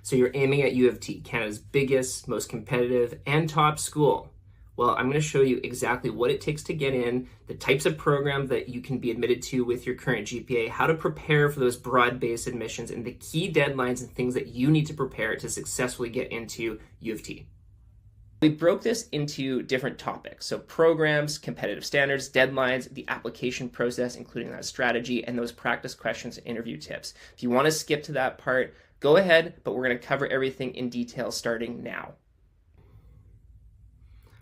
So you're aiming at U of T, Canada's biggest, most competitive, and top school. Well, I'm going to show you exactly what it takes to get in, the types of programs that you can be admitted to with your current GPA, how to prepare for those broad-based admissions, and the key deadlines and things that you need to prepare to successfully get into U of T. We broke this into different topics. So programs, competitive standards, deadlines, the application process, including that strategy, and those practice questions and interview tips. If you want to skip to that part, go ahead, but we're going to cover everything in detail starting now.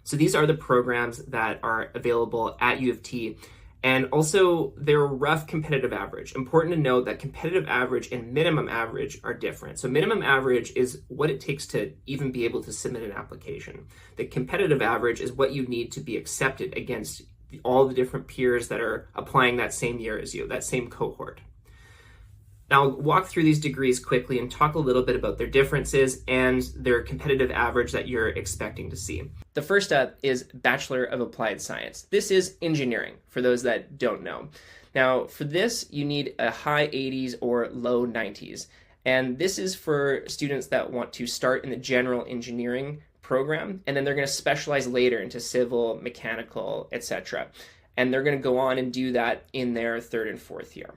So these are the programs that are available at U of T, and also their rough competitive average. Important to note that competitive average and minimum average are different. So minimum average is what it takes to even be able to submit an application. The competitive average is what you need to be accepted against all the different peers that are applying that same year as you, that same cohort. Now, I'll walk through these degrees quickly and talk a little bit about their differences and their competitive average that you're expecting to see. The first up is Bachelor of Applied Science. This is engineering, for those that don't know. Now, for this, you need a high 80s or low 90s. And this is for students that want to start in the general engineering program, and then they're going to specialize later into civil, mechanical, etc. And they're going to go on and do that in their third and fourth year.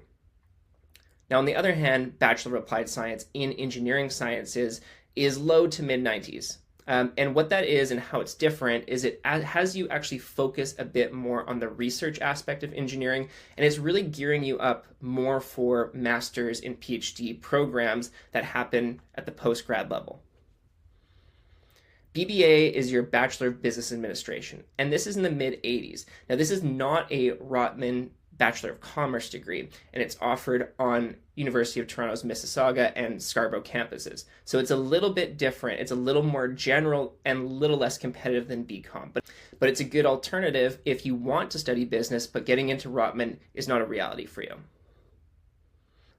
Now, on the other hand, Bachelor of Applied Science in Engineering Sciences is low to mid 90s. And what that is and how it's different is it has you actually focus a bit more on the research aspect of engineering, and it's really gearing you up more for master's and PhD programs that happen at the post-grad level. BBA is your Bachelor of Business Administration, and this is in the mid 80s. Now, this is not a Rotman Bachelor of Commerce degree, and it's offered on University of Toronto's Mississauga and Scarborough campuses. So it's a little bit different. It's a little more general and a little less competitive than BCom, but it's a good alternative if you want to study business, but getting into Rotman is not a reality for you.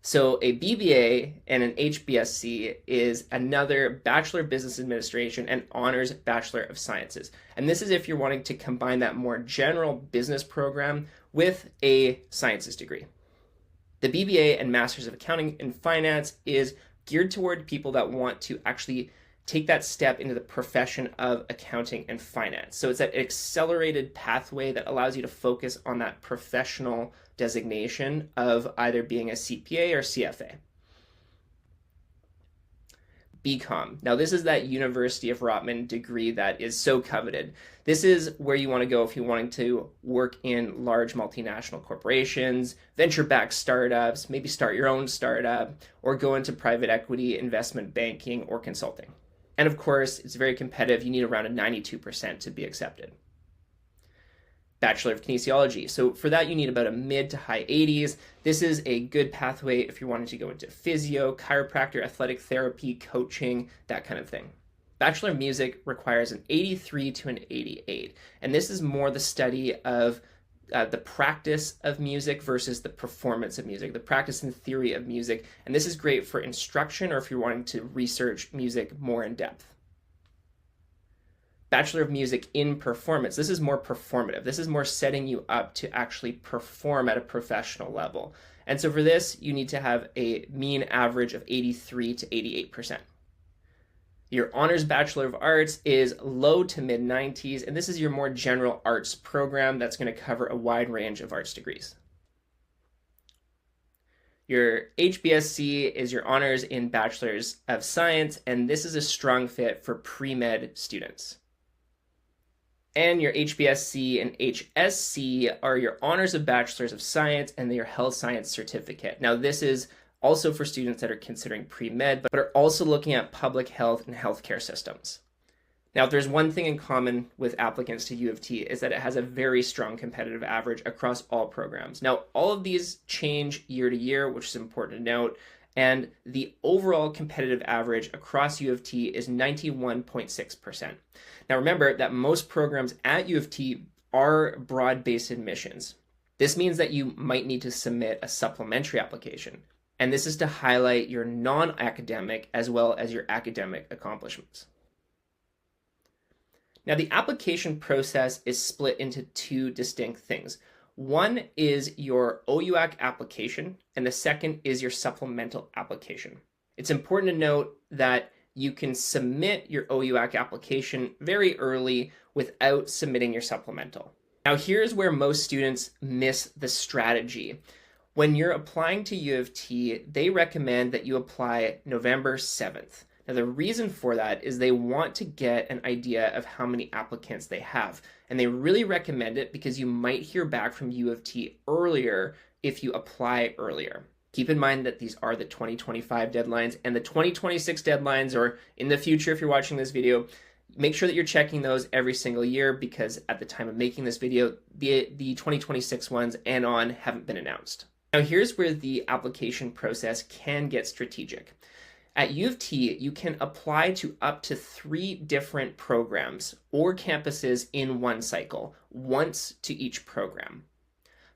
So a BBA and an HBSc is another Bachelor of Business Administration and Honors Bachelor of Sciences. And this is if you're wanting to combine that more general business program with a sciences degree. The BBA and Masters of Accounting and Finance is geared toward people that want to actually take that step into the profession of accounting and finance. So it's that accelerated pathway that allows you to focus on that professional designation of either being a CPA or CFA. BCom. Now, this is that University of Rotman degree that is so coveted. This is where you want to go if you're wanting to work in large multinational corporations, venture-backed startups, maybe start your own startup, or go into private equity, investment banking, or consulting. And of course, it's very competitive. You need around a 92% to be accepted. Bachelor of Kinesiology. So for that, you need about a mid to high 80s. This is a good pathway if you're wanting to go into physio, chiropractor, athletic therapy, coaching, that kind of thing. Bachelor of Music requires an 83 to an 88. And this is more the study of the practice of music versus the performance of music, the practice and theory of music. And this is great for instruction or if you're wanting to research music more in depth. Bachelor of Music in Performance. This is more performative. This is more setting you up to actually perform at a professional level. And so for this, you need to have a mean average of 83 to 88%. Your Honors Bachelor of Arts is low to mid 90s, and this is your more general arts program that's going to cover a wide range of arts degrees. Your HBSc is your honors in Bachelors of Science, and this is a strong fit for pre-med students. And your HBSc and HSC are your honors of Bachelors of Science and your Health Science Certificate. Now, this is also for students that are considering pre-med, but are also looking at public health and healthcare systems. Now, if there's one thing in common with applicants to U of T is that it has a very strong competitive average across all programs. Now, all of these change year to year, which is important to note, and the overall competitive average across U of T is 91.6%. Now, remember that most programs at U of T are broad-based admissions. This means that you might need to submit a supplementary application, and this is to highlight your non-academic as well as your academic accomplishments. Now, the application process is split into two distinct things. One is your OUAC application, and the second is your supplemental application. It's important to note that you can submit your OUAC application very early without submitting your supplemental. Now, here's where most students miss the strategy. When you're applying to U of T, they recommend that you apply November 7th. Now, the reason for that is they want to get an idea of how many applicants they have. And they really recommend it because you might hear back from U of T earlier if you apply earlier. Keep in mind that these are the 2025 deadlines, and the 2026 deadlines, or in the future if you're watching this video, make sure that you're checking those every single year, because at the time of making this video, the 2026 ones and on haven't been announced. Now, here's where the application process can get strategic. At U of T, you can apply to up to 3 different programs or campuses in one cycle, once to each program.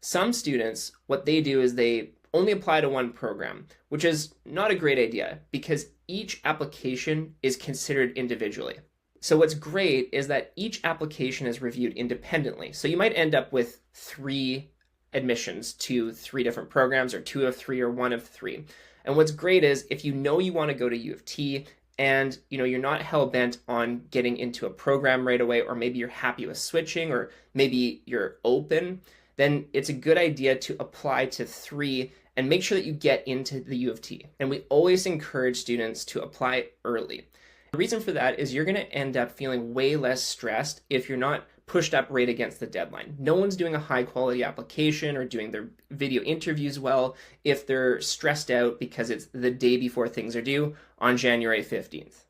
Some students, what they do is they only apply to one program, which is not a great idea because each application is considered individually. So what's great is that each application is reviewed independently. So you might end up with 3 admissions to 3 different programs, or 2 of 3, or 1 of 3. And what's great is if you know you want to go to U of T and you're not hell-bent on getting into a program right away, or maybe you're happy with switching, or maybe you're open, then it's a good idea to apply to 3 and make sure that you get into the U of T. And we always encourage students to apply early. The reason for that is you're going to end up feeling way less stressed if you're not pushed up right against the deadline. No one's doing a high quality application or doing their video interviews well if they're stressed out because it's the day before things are due on January 15th.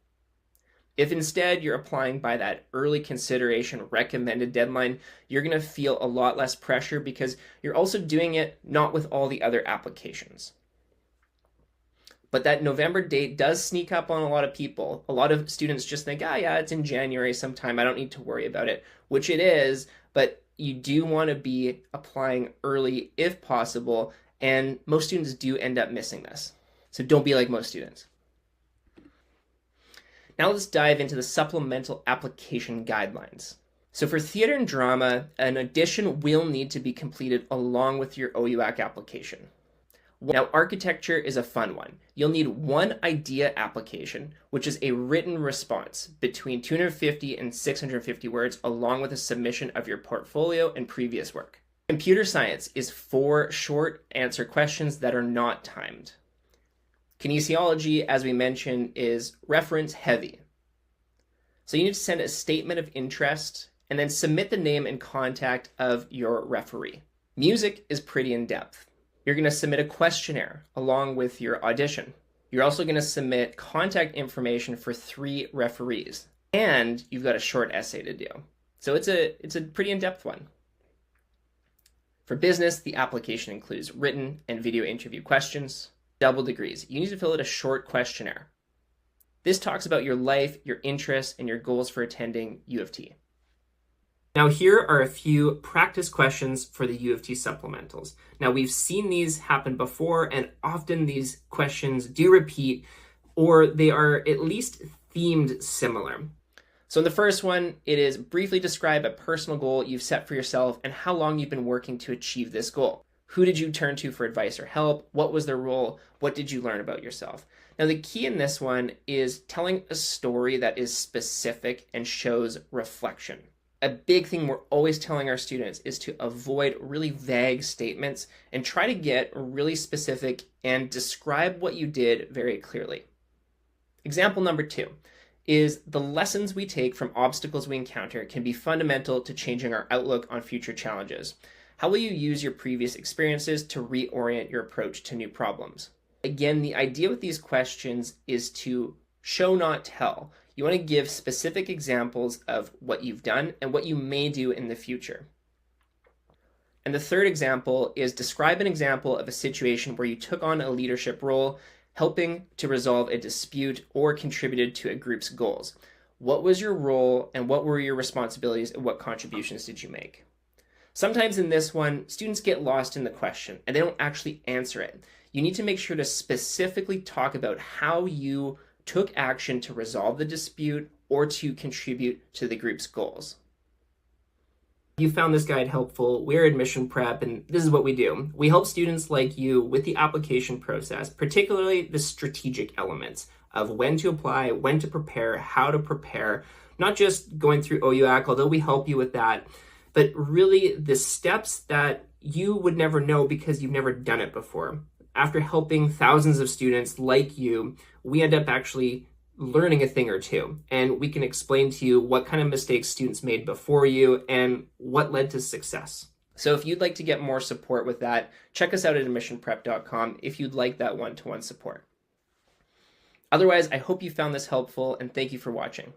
If instead you're applying by that early consideration recommended deadline, you're going to feel a lot less pressure because you're also doing it not with all the other applications. But that November date does sneak up on a lot of people. A lot of students just think, yeah, it's in January sometime, I don't need to worry about it, which it is, but you do want to be applying early if possible, and most students do end up missing this. So don't be like most students. Now let's dive into the supplemental application guidelines. So for theater and drama, an audition will need to be completed along with your OUAC application. Now, architecture is a fun one. You'll need 1 idea application, which is a written response between 250 and 650 words, along with a submission of your portfolio and previous work. Computer science is 4 short answer questions that are not timed. Kinesiology, as we mentioned, is reference heavy. So you need to send a statement of interest and then submit the name and contact of your referee. Music is pretty in-depth. You're going to submit a questionnaire along with your audition. You're also going to submit contact information for 3 referees. And you've got a short essay to do. So it's a pretty in-depth one. For business, the application includes written and video interview questions. Double degrees. You need to fill out a short questionnaire. This talks about your life, your interests, and your goals for attending U of T. Now, here are a few practice questions for the U of T supplementals. Now, we've seen these happen before, and often these questions do repeat, or they are at least themed similar. So in the first one, it is briefly describe a personal goal you've set for yourself and how long you've been working to achieve this goal. Who did you turn to for advice or help? What was their role? What did you learn about yourself? Now, the key in this one is telling a story that is specific and shows reflection. A big thing we're always telling our students is to avoid really vague statements and try to get really specific and describe what you did very clearly. Example number 2 is the lessons we take from obstacles we encounter can be fundamental to changing our outlook on future challenges. How will you use your previous experiences to reorient your approach to new problems? Again, the idea with these questions is to show, not tell. You want to give specific examples of what you've done and what you may do in the future. And the third example is describe an example of a situation where you took on a leadership role, helping to resolve a dispute or contributed to a group's goals. What was your role and what were your responsibilities and what contributions did you make? Sometimes in this one, students get lost in the question and they don't actually answer it. You need to make sure to specifically talk about how you took action to resolve the dispute or to contribute to the group's goals. If you found this guide helpful, we're AdmissionPrep, and this is what we do. We help students like you with the application process, particularly the strategic elements. of when to apply, when to prepare, how to prepare, not just going through OUAC, although we help you with that, but really the steps that you would never know because you've never done it before. After helping thousands of students like you, we end up actually learning a thing or two, and we can explain to you what kind of mistakes students made before you and what led to success. So if you'd like to get more support with that, check us out at AdmissionPrep.com if you'd like that one-to-one support. Otherwise, I hope you found this helpful, and thank you for watching.